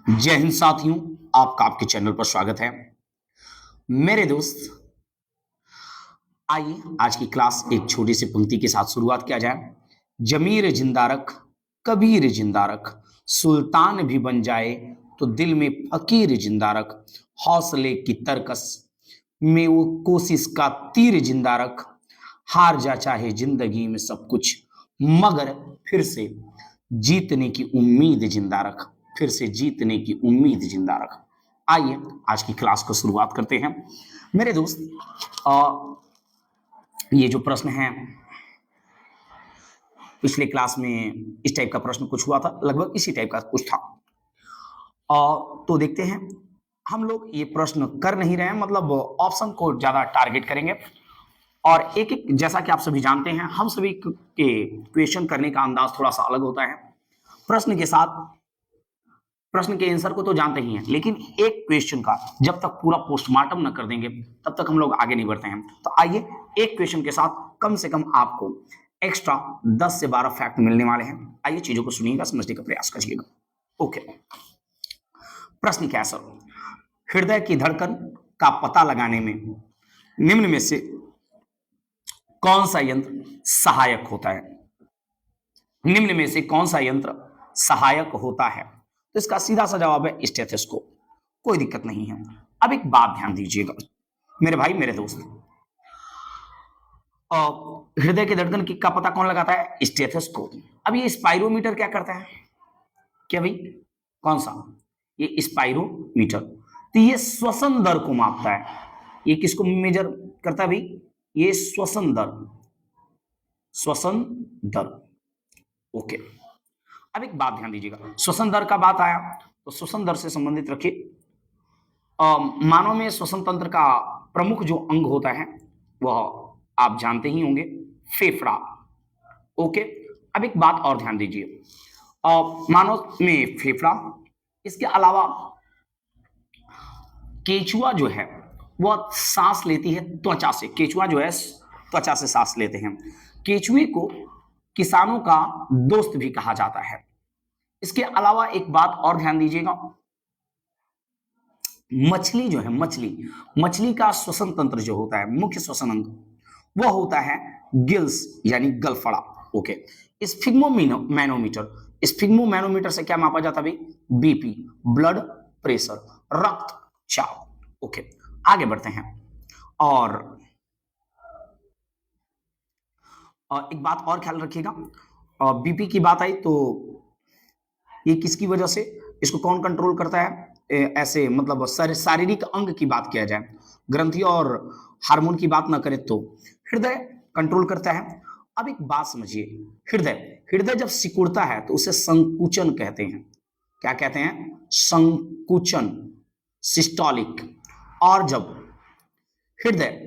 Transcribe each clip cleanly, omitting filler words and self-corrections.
जय हिंद साथियों, आपका आपके चैनल पर स्वागत है। मेरे दोस्त, आइए आज की क्लास एक छोटी सी पंक्ति के साथ शुरुआत किया जाए। जमीर जिंदा रख, कबीर जिंदा रख, सुल्तान भी बन जाए तो दिल में फकीर जिंदा रख, हौसले की तरकस में वो कोशिश का तीर जिंदा रख, हार जा चाहे जिंदगी में सब कुछ, मगर फिर से जीतने की उम्मीद जिंदा रख, फिर से जीतने की उम्मीद जिंदा रख। आइए आज की क्लास को शुरुआत करते हैं। मेरे दोस्त, ये जो प्रश्न है, पिछले क्लास में इस टाइप का प्रश्न कुछ हुआ था, लगभग इसी टाइप का कुछ था। तो देखते हैं, हम लोग ये प्रश्न कर नहीं रहे हैं, मतलब ऑप्शन को ज्यादा टारगेट करेंगे और एक एक, जैसा कि आप सभी जानते हैं, हम सभी के क्वेश्चन करने का अंदाज थोड़ा सा अलग होता है। प्रश्न के साथ प्रश्न के आंसर को तो जानते ही हैं, लेकिन एक क्वेश्चन का जब तक पूरा पोस्टमार्टम न कर देंगे तब तक हम लोग आगे नहीं बढ़ते हैं। तो आइए, एक क्वेश्चन के साथ कम से कम आपको एक्स्ट्रा 10 से 12 फैक्ट मिलने वाले हैं। आइए चीजों को सुनिएगा, समझने का प्रयास करिएगा। ओके, प्रश्न क्या है सर? हृदय की धड़कन का पता लगाने में निम्न में से कौन सा यंत्र सहायक होता है? निम्न में से कौन सा यंत्र सहायक होता है? तो इसका सीधा सा जवाब है स्टेथोस्कोप। कोई दिक्कत नहीं है। अब एक बात ध्यान दीजिएगा मेरे भाई, मेरे दोस्त, हृदय की धड़कन का पता कौन लगाता है? स्टेथोस्कोप। अब ये स्पाइरोमीटर क्या करता है? क्या भाई, कौन सा? ये स्पाइरोमीटर। तो ये श्वसन दर को मापता है। ये किसको मेजर करता है भाई? ये श्वसन दर, श्वसन दर। ओके, अब एक बात ध्यान दीजिएगा, श्वसन दर का बात आया तो श्वसन दर से संबंधित रखिए। मानव में श्वसन तंत्र का प्रमुख जो अंग होता है वह आप जानते ही होंगे, फेफड़ा। ओके, अब एक बात और ध्यान दीजिए, मानव में फेफड़ा, इसके अलावा केचुआ जो है वह सांस लेती है त्वचा से। केचुआ जो है त्वचा से सांस लेते हैं। केचुए को किसानों का दोस्त भी कहा जाता है। इसके अलावा एक बात और ध्यान दीजिएगा, मछली जो है, मछली का श्वसन तंत्र जो होता है, मुख्य श्वसन अंग, वह होता है गिल्स यानी गलफड़ा। ओके, स्फिग्मोमैनोमीटर से क्या मापा जाता है भाई? बीपी, ब्लड प्रेशर, रक्तचाप। ओके, आगे बढ़ते हैं। और एक बात और ख्याल रखिएगा, बीपी की बात आई तो ये किसकी वजह से, इसको कौन कंट्रोल करता है? ऐसे मतलब शारीरिक अंग की बात किया जाए, ग्रंथि और हार्मोन की बात ना करें तो हृदय कंट्रोल करता है। अब एक बात समझिए, हृदय जब सिकुड़ता है तो उसे संकुचन कहते हैं। क्या कहते हैं? संकुचन, सिस्टोलिक। और जब हृदय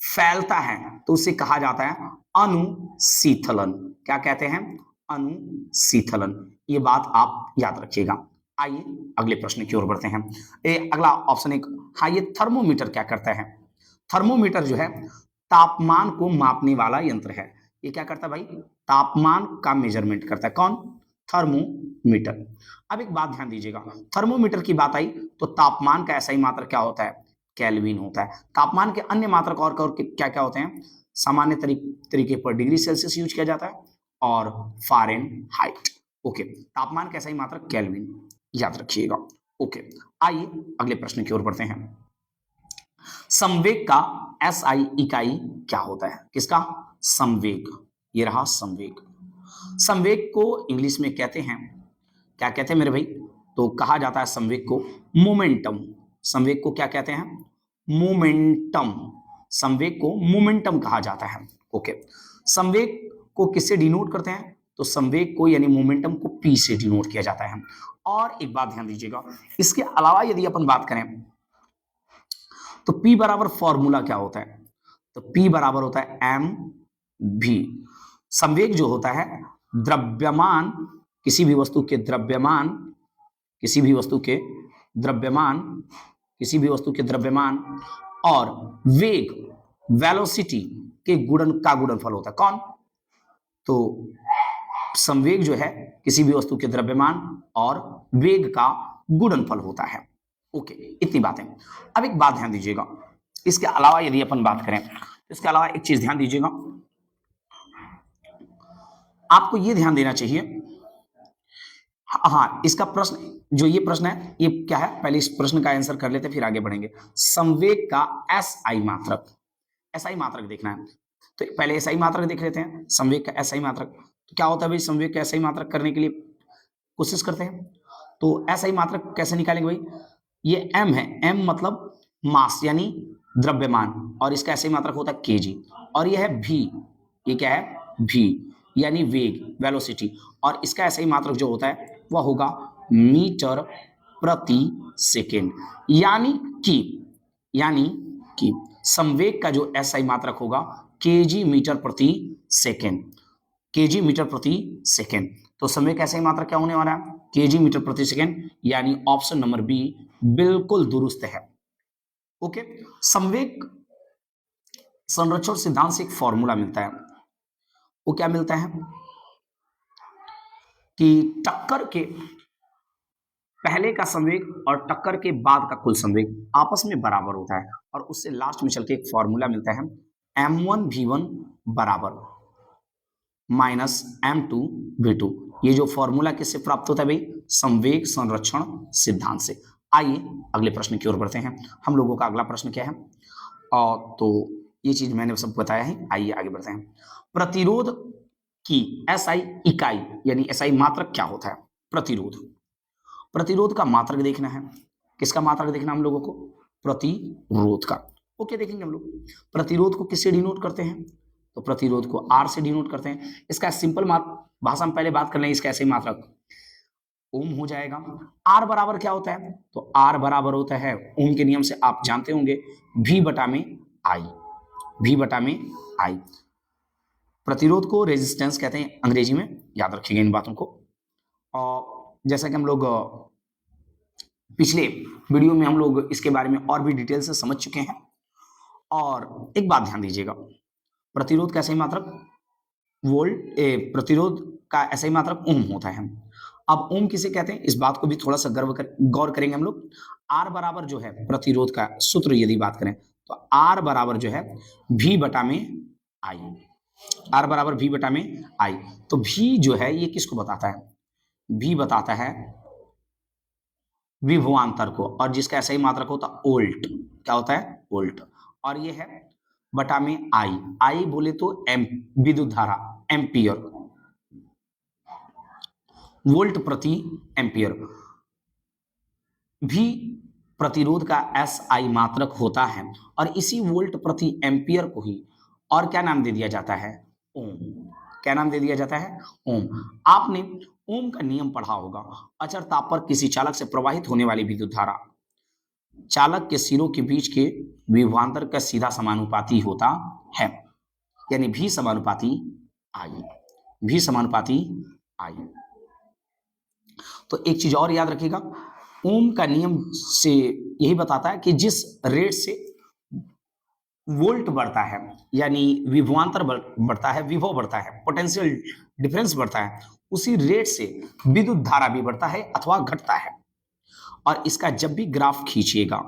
फैलता है तो उसे कहा जाता है अनुशीथलन। क्या कहते हैं? अनुशीथलन। ये बात आप याद रखिएगा। आइए अगले प्रश्न की ओर बढ़ते हैं। अगला ऑप्शन एक, हाँ, ये थर्मोमीटर क्या करता है? थर्मोमीटर जो है तापमान को मापने वाला यंत्र है। ये क्या करता है भाई? तापमान का मेजरमेंट करता है। कौन? थर्मोमीटर। अब एक बात ध्यान दीजिएगा, थर्मोमीटर की बात आई तो तापमान का ऐसा ही मात्रक क्या होता है? केल्विन होता है। तापमान के अन्य मात्रक और क्या क्या होते हैं? सामान्य तरीके पर डिग्री सेल्सियस यूज किया जाता है और फारेनहाइट। ओके, तापमान का ऐसा ही मात्रक केल्विन, याद रखिएगा। ओके, आइए अगले प्रश्न की ओर बढ़ते हैं। संवेग का एसआई इकाई क्या होता है? किसका? संवेग। ये रहा संवेग। संवेग को इंग्लिश में कहते हैं, क्या कहते हैं मेरे भाई? तो कहा जाता है संवेग को मोमेंटम। संवेग को क्या कहते हैं? मोमेंटम। संवेग को मोमेंटम कहा जाता है। ओके, संवेग को किससे डिनोट करते हैं? तो संवेग को यानी मोमेंटम को पी से डिनोट किया जाता है। और एक बात ध्यान दीजिएगा, इसके अलावा यदि अपन बात करें तो P बराबर फॉर्मूला क्या होता है? तो P बराबर होता है एम भी। संवेग जो होता है द्रव्यमान, किसी भी वस्तु के द्रव्यमान, किसी भी वस्तु के द्रव्यमान और वेग, वेलोसिटी के गुणनफल होता है। कौन? तो संवेग जो है किसी भी वस्तु के द्रव्यमान और वेग का गुणनफल होता है। ओके, इतनी बातें। अब एक बात ध्यान दीजिएगा, इसके अलावा यदि अपन बात करें, इसके अलावा एक चीज ध्यान दीजिएगा, आपको यह ध्यान देना चाहिए, हाँ, इसका प्रश्न, जो ये प्रश्न है, ये क्या है, पहले इस प्रश्न का आंसर कर लेते फिर आगे बढ़ेंगे। संवेग का एसआई मात्रक, एसआई मात्रक देखना है, तो पहले एसआई मात्रक देख लेते हैं। संवेग का एसआई मात्रक तो क्या होता है भाई, संवेग का एसआई मात्रक करने के लिए कोशिश करते हैं। तो एसआई मात्रक कैसे निकालेंगे भाई, ये एम है, एम मतलब मास यानी द्रव्यमान, और इसका एसआई मात्रक होता है केजी, और यह है भी, ये क्या है, भी यानी वेग, वेलोसिटी, और इसका एसआई मात्रक जो होता है वह होगा मीटर प्रति सेकेंड, यानी कि संवेग का जो एसआई मात्रक होगा केजी मीटर प्रति सेकेंड, केजी मीटर प्रति सेकेंड। तो संवेग का एसआई मात्रक क्या होने वाला है, केजी मीटर प्रति सेकेंड, यानी ऑप्शन नंबर बी बिल्कुल दुरुस्त है। ओके, संवेग संरक्षण सिद्धांत से एक फॉर्मूला मिलता है, वो क्या मिलता है कि टक्कर के पहले का संवेग और टक्कर के बाद का कुल संवेग आपस में बराबर होता है, और उससे लास्ट में चल के एक फॉर्मूला मिलता है m1v1 बराबर माइनस m2v2। ये जो फॉर्मूला किससे प्राप्त होता है भाई, संवेग संरक्षण सिद्धांत से। आइए अगले प्रश्न की ओर बढ़ते हैं। हम लोगों का अगला प्रश्न क्या है, और तो ये चीज मैंने सबको बताया है, आइए आगे बढ़ते हैं। प्रतिरोध की एसआई इकाई यानी एसआई मात्रक क्या होता है, प्रतिरोध, प्रतिरोध का मात्रक देखना है। किसका मात्रक देखना हम लोगों को, प्रतिरोध का। ओके, देखेंगे हम लोग प्रतिरोध को किससे डिनोट करते हैं, तो प्रतिरोध को आर से डिनोट करते हैं। इसका सिंपल भाषा में पहले बात कर लें, इसका ऐसे मात्रक ओम हो जाएगा। आर बराबर क्या होता है, तो आर बराबर होता है ओम के नियम से आप जानते होंगे, V बटा में आई, V बटा में आई। प्रतिरोध को रेजिस्टेंस कहते हैं अंग्रेजी में, याद रखिएगा इन बातों को। और जैसा कि हम लोग पिछले वीडियो में हम लोग इसके बारे में और भी डिटेल से समझ चुके हैं। और एक बात ध्यान दीजिएगा, प्रतिरोध का एसआई मात्रक प्रतिरोध का एसआई मात्रक ओम होता है। अब ओम किसे कहते हैं, इस बात को भी थोड़ा सा गौर करेंगे हम लोग। आर बराबर जो है प्रतिरोध का सूत्र यदि बात करें, तो आर बराबर जो है V बटा में आई, आर बराबर V बटा में आई। तो V जो है ये किसको बताता है, V बताता है विभवांतर को, और जिसका ऐसा ही मात्रक होता है वोल्ट, क्या होता है, वोल्ट। और ये है बटा में आई, आई बोले तो विद्युत धारा, एम्पियर, वोल्ट प्रति एम्पियर। भी प्रतिरोध का एसआई मात्रक होता है, और इसी वोल्ट प्रति एम्पियर को ही और क्या नाम दे दिया जाता है, ओम। क्या नाम दे दिया जाता है, ओम। आपने ओम का नियम पढ़ा होगा, अचर ताप पर किसी चालक से प्रवाहित होने वाली विद्युत धारा चालक के सिरों के बीच के विभवांतर का सीधा समानुपाती होता है, यानी भी समानुपाती आई, भी समानुपाती आई। तो एक चीज और याद रखिएगा, ओम का नियम से यही बताता है कि जिस रेट से वोल्ट बढ़ता है यानी विभवांतर बढ़ता है, विभव बढ़ता है, पोटेंशियल डिफरेंस बढ़ता है, उसी रेट से विद्युत धारा भी बढ़ता है अथवा घटता है। और इसका जब भी ग्राफ खींचिएगा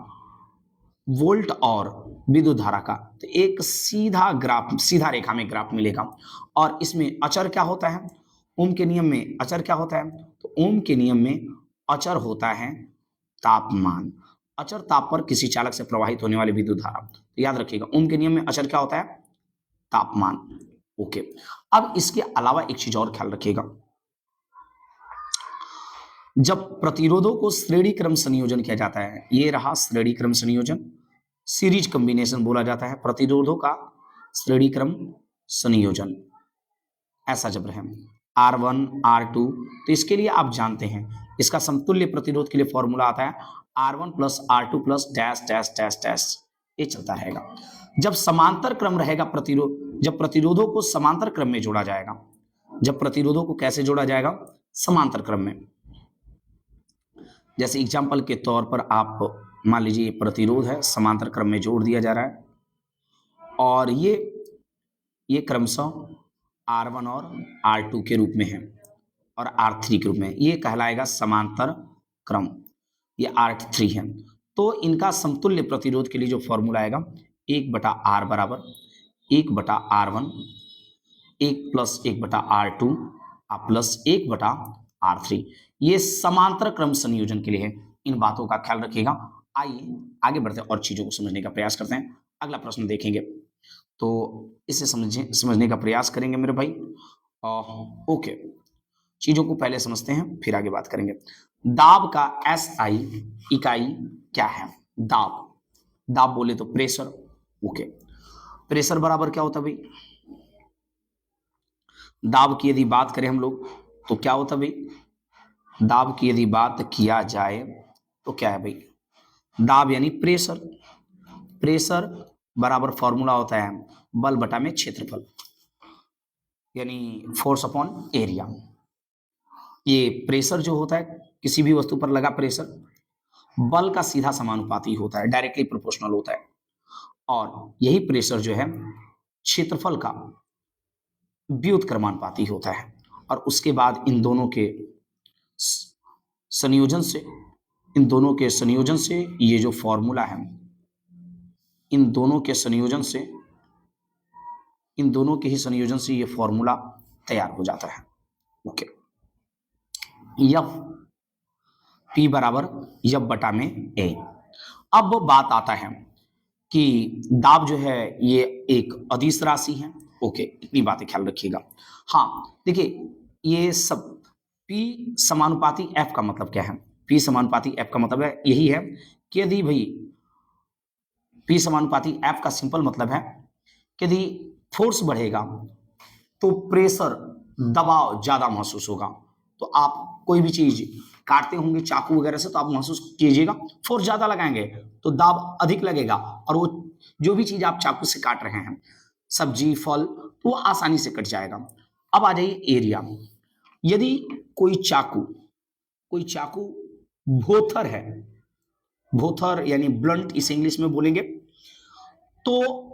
वोल्ट और विद्युत धारा का, तो एक सीधा ग्राफ, सीधा रेखा में ग्राफ मिलेगा। और इसमें अचर क्या होता है, ओम के नियम में अचर क्या होता है, तो ओम के नियम में अचर होता है तापमान। अचर ताप पर किसी चालक से प्रवाहित होने वाली विद्युत धारा, तो याद रखिएगा ओम के नियम में अचर क्या होता है, तापमान। ओके, अब इसके अलावा एक चीज और ख्याल रखिएगा, जब प्रतिरोधों को श्रेणी क्रम संयोजन किया जाता है, ये रहा श्रेणी क्रम संयोजन, सीरीज कॉम्बिनेशन बोला जाता है प्रतिरोधों का श्रेणी क्रम संयोजन, ऐसा जब रहे R1 R2, तो इसके लिए आप जानते हैं इसका समतुल्य प्रतिरोध के लिए फॉर्मूला आता है R1 plus R2 plus dash dash dash dash, ये चलता रहेगा। जब समांतर क्रम रहेगा प्रतिरोध, जब प्रतिरोधों को समांतर क्रम में जोड़ा जाएगा, जब प्रतिरोधों को कैसे जोड़ा जाएगा, समांतर क्रम में। जैसे एग्जाम्पल के तौर पर आप मान लीजिए प्रतिरोध है, समांतर क्रम में जोड़ दिया जा रहा है, और ये क्रमशः R1 और R2 के रूप में है और R3 के रूप में, ये कहलाएगा समांतर क्रम। ये R3 है। तो इनका समतुल्य प्रतिरोध के लिए जो फॉर्मूला आएगा 1/R बराबर 1/R1 1 plus 1/R2 plus 1/R3। ये समांतर क्रम संयोजन के लिए है। इन बातों का ख्याल रखिएगा। आइए आगे बढ़ते हैं और चीजों को समझने का प्रयास करते हैं। अगला प्रश्न देखेंगे तो इसे समझने का प्रयास करेंगे मेरे भाई। ओके, चीजों को पहले समझते हैं फिर आगे बात करेंगे। दाब का SI इकाई क्या है? दाब बोले तो प्रेशर। ओके, प्रेशर बराबर क्या होता है भाई? दाब की यदि बात करें हम लोग तो क्या होता है भाई? दाब की यदि बात किया जाए तो क्या है भाई? दाब यानी प्रेशर। प्रेशर बराबर फॉर्मूला होता है बल बटा में क्षेत्रफल, यानी फोर्स अपॉन एरिया। ये प्रेशर जो होता है, किसी भी वस्तु पर लगा प्रेशर बल का सीधा समानुपाती होता है, डायरेक्टली प्रोपोर्शनल होता है। और यही प्रेशर जो है क्षेत्रफल का व्युत्क्रमानुपाती होता है। और उसके बाद इन दोनों के संयोजन से ये जो फॉर्मूला है, इन दोनों के ही संयोजन से ये फॉर्मूला तैयार हो जाता है। ओके, F P बराबर F बटा में A। अब बात आता है कि दाब जो है ये एक अदिश राशि है। ओके, इतनी बातें ख्याल रखिएगा। हाँ देखिए, ये सब P समानुपाती F का मतलब क्या है? P समानुपाती F का मतलब है यही है कि यदि भाई P समानुपाती F का सिंपल मतलब है कि यदि फोर्स बढ़ेगा तो प्रेशर दबाव ज्यादा महसूस होगा। तो आप कोई भी चीज काटते होंगे चाकू वगैरह से तो आप महसूस कीजिएगा, फोर्स ज्यादा लगाएंगे तो दाब अधिक लगेगा और वो जो भी चीज आप चाकू से काट रहे हैं, सब्जी फल, तो वो आसानी से कट जाएगा। अब आ जाइए एरिया। यदि कोई चाकू भोथर है, भोथर यानी ब्लंट इसे इंग्लिश में बोलेंगे, तो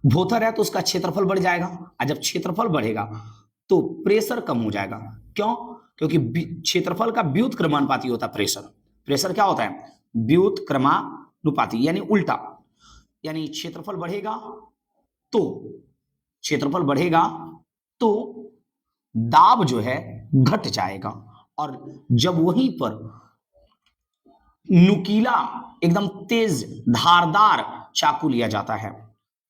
भोथर है तो उसका क्षेत्रफल बढ़ जाएगा और जब क्षेत्रफल बढ़ेगा तो प्रेशर कम हो जाएगा। क्यों? क्योंकि क्षेत्रफल का व्युत्क्रमानुपाती होता है प्रेशर। प्रेशर क्या होता है? व्युत्क्रमानुपाती, यानी उल्टा, यानी क्षेत्रफल बढ़ेगा तो दाब जो है घट जाएगा। और जब वहीं पर नुकीला एकदम तेज धारदार चाकू लिया जाता है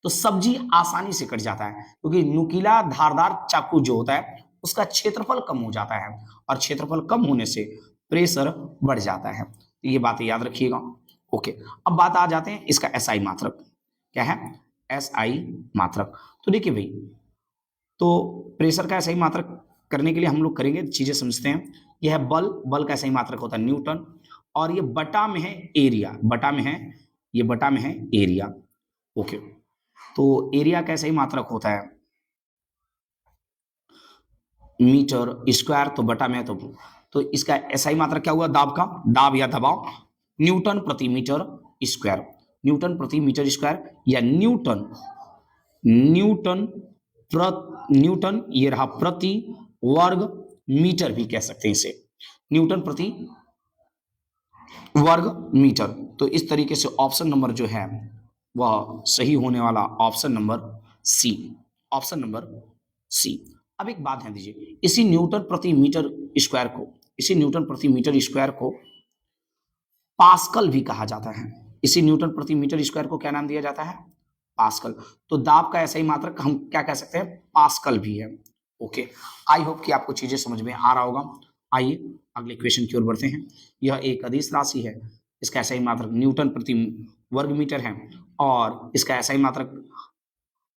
तो सब्जी आसानी से कट जाता है, क्योंकि नुकीला धारदार चाकू जो होता है उसका क्षेत्रफल कम हो जाता है और क्षेत्रफल कम होने से प्रेशर बढ़ जाता है। तो ये बातें याद रखिएगा। ओके, अब बात आ जाते हैं इसका SI मात्रक क्या है? SI मात्रक। तो देखिए भाई, तो प्रेशर का SI मात्रक करने के लिए हम लोग करेंगे, चीजें समझते हैं। यह बल का SI मात्रक होता है न्यूटन, और ये बटा में है एरिया, बटा में है एरिया। ओके, तो एरिया का SI मात्रक होता है मीटर स्क्वायर, तो बटा में है तो इसका SI मात्रक क्या हुआ? दाब या दबाव न्यूटन प्रति मीटर स्क्वायर, या न्यूटन ये रहा प्रति वर्ग मीटर भी कह सकते हैं इसे, न्यूटन प्रति वर्ग मीटर। तो इस तरीके से ऑप्शन नंबर जो है वह सही होने वाला ऑप्शन नंबर सी। अब एक बात ध्यान दीजिए, इसी न्यूटन प्रति मीटर स्क्वायर को पास्कल भी कहा जाता है। इसी न्यूटन प्रति मीटर स्क्वायर को क्या नाम दिया जाता है? पास्कल। तो दाब का SI मात्रक हम क्या कह सकते हैं? पास्कल भी है। ओके, आई होप कि आपको चीजें समझ में आ रहा होगा। आइए अगले क्वेश्चन की ओर बढ़ते हैं। यह एक अदिश राशि है, इसका SI मात्रक न्यूटन प्रति वर्ग मीटर है और इसका SI मात्रक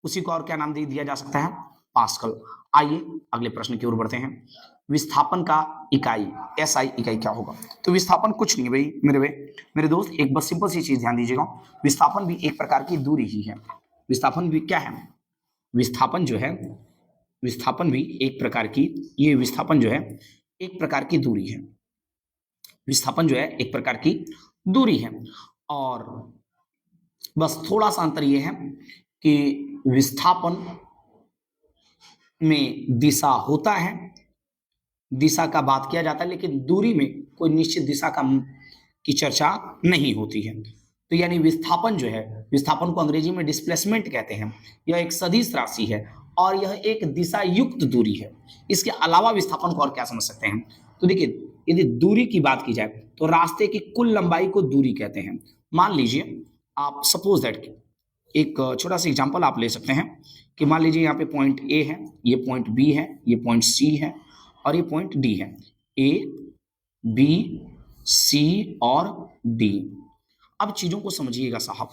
उसी को और क्या नाम दिया जा सकता है? पास्कल। आइए अगले प्रश्न की ओर बढ़ते हैं। विस्थापन का इकाई SI इकाई क्या होगा? तो विस्थापन कुछ नहीं भाई मेरे दोस्त, एक बस सिंपल सी चीज ध्यान दीजिएगा, विस्थापन भी एक प्रकार की दूरी ही है। विस्थापन भी क्या है? विस्थापन जो है भी एक प्रकार की, ये विस्थापन जो है एक प्रकार की दूरी है। विस्थापन जो है एक प्रकार की दूरी है, और बस थोड़ा सा अंतर यह है कि विस्थापन में दिशा होता है, दिशा का बात किया जाता है, लेकिन दूरी में कोई निश्चित दिशा की चर्चा नहीं होती है। तो यानी विस्थापन जो है, विस्थापन को अंग्रेजी में डिस्प्लेसमेंट कहते हैं। यह एक सदिश राशि है और यह एक दिशा युक्त दूरी है। इसके अलावा विस्थापन को और क्या समझ सकते हैं? तो देखिए, यदि दूरी की बात की जाए तो रास्ते की कुल लंबाई को दूरी कहते हैं। मान लीजिए आप सपोज दैट एक छोटा सा एग्जांपल आप ले सकते हैं कि मान लीजिए यहाँ पे पॉइंट ए है, ये पॉइंट बी है, ये पॉइंट सी है और ये पॉइंट डी है। ए, बी, सी और डी। अब चीजों को समझिएगा साहब,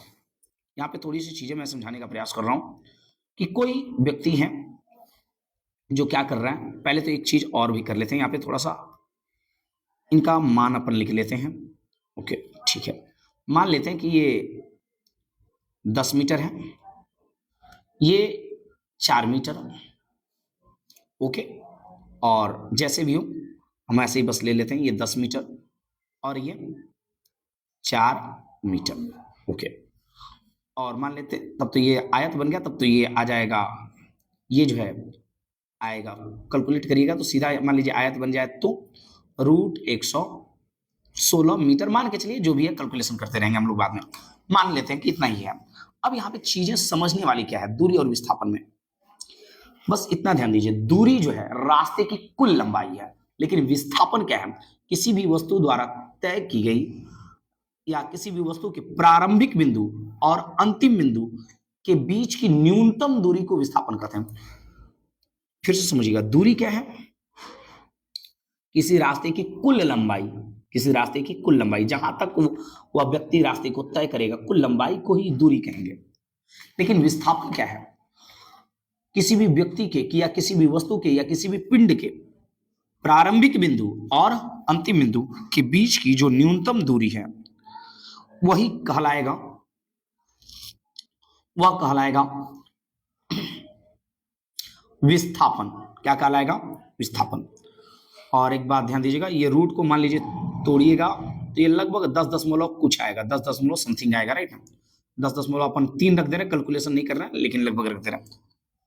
यहाँ पे थोड़ी सी चीजें मैं समझाने का प्रयास कर रहा हूं कि कोई व्यक्ति है जो क्या कर रहा है। पहले तो एक चीज और भी कर लेते हैं, यहाँ पे थोड़ा सा इनका मान अपन लिख लेते हैं। ओके, ठीक है। मान लेते हैं कि ये 10 मीटर है, ये 4 मीटर, ओके। और जैसे भी हो हम ऐसे ही बस ले लेते हैं, ये 10 मीटर और ये 4 मीटर, ओके। और मान लेते तब तो ये आयत बन गया, तब तो ये आ जाएगा, ये जो है आएगा, कैलकुलेट करिएगा तो सीधा मान लीजिए आयत बन जाए तो √116 मीटर मान के चलिए, जो भी है कैलकुलेशन करते रहेंगे हम लोग बाद में। मान लेते हैं कि इतना ही है। अब यहाँ पे चीजें समझने वाली क्या है दूरी और विस्थापन में, बस इतना ध्यान दीजिए। दूरी जो है रास्ते की कुल लंबाई है, लेकिन विस्थापन क्या है? किसी भी वस्तु द्वारा तय की गई या किसी भी वस्तु के प्रारंभिक बिंदु और अंतिम बिंदु के बीच की न्यूनतम दूरी को विस्थापन कहते हैं। फिर से समझिएगा, दूरी क्या है? किसी रास्ते की कुल लंबाई, किसी रास्ते की कुल लंबाई, जहां तक वह व्यक्ति रास्ते को तय करेगा, कुल लंबाई को ही दूरी कहेंगे। लेकिन विस्थापन क्या है? किसी भी व्यक्ति के या किसी भी वस्तु के या किसी भी पिंड के प्रारंभिक बिंदु और अंतिम बिंदु के बीच की जो न्यूनतम दूरी है वही कहलाएगा, वह कहलाएगा विस्थापन। क्या कहलाएगा? विस्थापन। और एक बात ध्यान दीजिएगा, ये रूट को मान लीजिए तोड़िएगा तो ये लगभग 10 दशमलव कुछ आएगा, 10 दशमलव समथिंग आएगा, राइट। 10 दशमलव अपन 3 रख दे रहे हैं, कैलकुलेशन नहीं कर रहे हैं लेकिन लगभग रख दे रहे हैं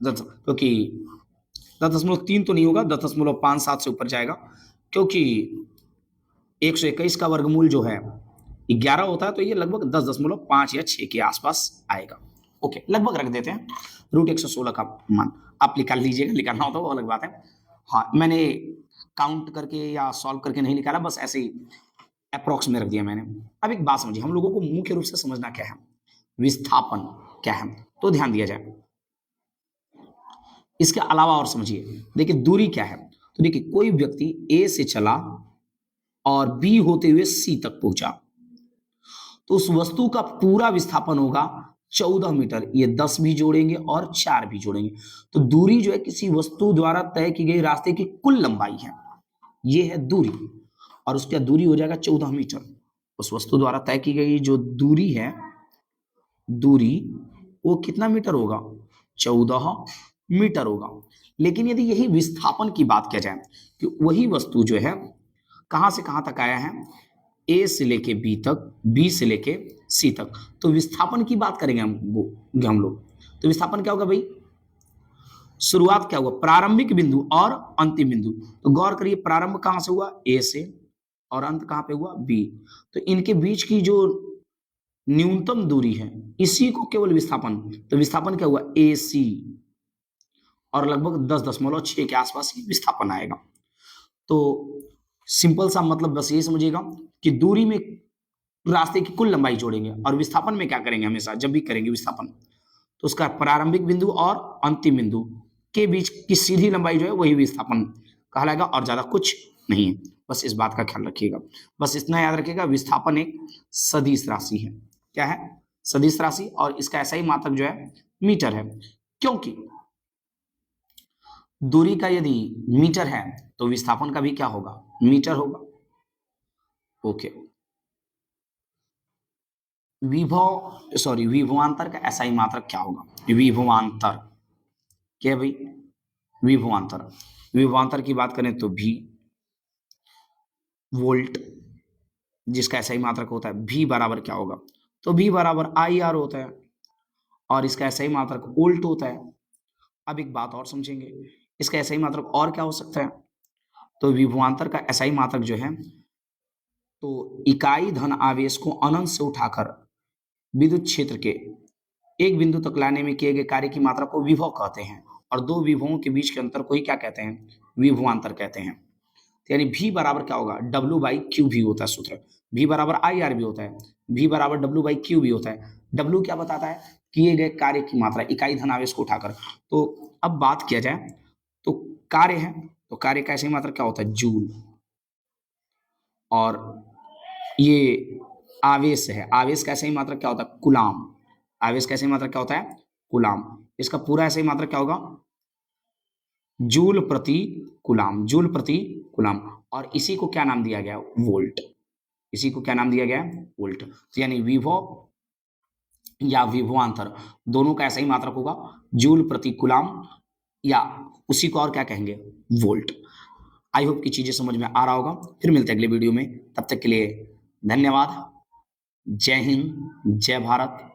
10, क्योंकि 10.3 तो नहीं होगा, 10.57 से ऊपर जाएगा, क्योंकि 121 का वर्गमूल जो है 11 होता है, तो ये लगभग 10.5 या 6 के आसपास आएगा। ओके, लगभग रख देते हैं। √116 का मान आप निकाल लीजिएगा, निकालना होता है वो अलग बात है। हाँ, मैंने काउंट करके या सॉल्व करके नहीं निकाला, बस ऐसे ही अप्रॉक्स में रख दिया मैंने। अब एक बात समझिए, हम लोगों को मुख्य रूप से समझना क्या है, विस्थापन क्या है, तो ध्यान दिया जाए। इसके अलावा और समझिए, देखिए दूरी क्या है। तो देखिए, कोई व्यक्ति ए से चला और बी होते हुए सी तक पहुंचा, तो उस वस्तु का पूरा विस्थापन होगा 14 मीटर। ये 10 भी जोड़ेंगे और 4 भी जोड़ेंगे, तो दूरी जो है किसी वस्तु द्वारा तय की गई रास्ते की कुल लंबाई है, ये है दूरी। और उसका दूरी हो जाएगा 14 मीटर। उस वस्तु द्वारा तय की गई जो दूरी है, दूरी वो कितना मीटर होगा? 14 मीटर होगा। लेकिन यदि यही विस्थापन की बात किया जाए कि वही वस्तु जो है कहां से कहां तक आया है, ए से लेके बी तक, बी से लेके सी तक, तो विस्थापन की बात करेंगे हम लोग। तो विस्थापन क्या होगा भाई? शुरुआत क्या हुआ? प्रारंभिक बिंदु और अंतिम बिंदु। तो गौर करिए, प्रारंभ कहां से हुआ? ए से, और अंत कहां पे हुआ? बी। तो इनके बीच की जो न्यूनतम दूरी है, इसी को केवल विस्थापन। तो विस्थापन क्या हुआ? ए सी, और लगभग 10.6 के आसपास ही विस्थापन आएगा। तो सिंपल सा मतलब बस ये समझिएगा कि दूरी में रास्ते की कुल लंबाई जोड़ेंगे, और विस्थापन में क्या करेंगे? हमेशा जब भी करेंगे विस्थापन, तो उसका प्रारंभिक बिंदु और अंतिम बिंदु के बीच की सीधी लंबाई जो है वही विस्थापन कहलाएगा, और ज्यादा कुछ नहीं है। बस इस बात का ख्याल रखिएगा, बस इतना याद रखिएगा, विस्थापन एक सदिश राशि है। क्या है? सदिश राशि, और इसका ऐसा ही मात्रक जो है मीटर है, क्योंकि दूरी का यदि मीटर है तो विस्थापन का भी क्या होगा? मीटर होगा। ओके, विभवांतर का ऐसा ही मात्रक क्या होगा? विभवांतर क्या भाई? विभवांतर, विभवांतर की बात करें तो भी वोल्ट, जिसका ऐसा ही मात्रक होता है। भी बराबर क्या होगा? तो भी बराबर IR होता है, और इसका ऐसा ही मात्रक वोल्ट होता है। अब एक बात और समझेंगे, इसका ऐसा ही मात्रक और क्या हो सकता है? तो विभवांतर का ऐसा ही मात्रक जो है तो इकाई धन आवेश को अनंत से उठाकर विद्युत क्षेत्र के एक बिंदु तक लाने में किए गए कार्य की मात्रा को विभव कहते हैं, और दो विभवों के बीच के अंतर को ही क्या कहते हैं? विभवांतर कहते हैं। तो यानी V बराबर क्या होगा? W बाई क्यू भी होता है सूत्र। V बराबर IR भी होता है, V बराबर W बाई क्यू भी होता है। W क्या बताता है? किए गए कार्य की मात्रा इकाई धनावेश को उठाकर। तो अब बात किया जाए तो कार्य है, तो कार्य का ऐसी मात्रा क्या होता है? जूल। और ये आवेश है, आवेश का ऐसे ही मात्रा क्या होता है? कूलाम। आवेश का ऐसे ही मात्रा क्या होता है? कूलाम। इसका पूरा ऐसे ही मात्रा क्या होगा? जूल प्रति कूलाम, जूल प्रति कूलाम। और इसी को क्या नाम दिया गया? वोल्ट। इसी को क्या नाम दिया गया? वोल्ट। तो यानी विभव या विभवांतर दोनों का ऐसा ही मात्रक होगा, जूल प्रति कूलाम, या उसी को और क्या कहेंगे? वोल्ट। आई होप की चीजें समझ में आ रहा होगा। फिर मिलते हैं अगले वीडियो में, तब तक के लिए धन्यवाद। जय हिंद, जय भारत।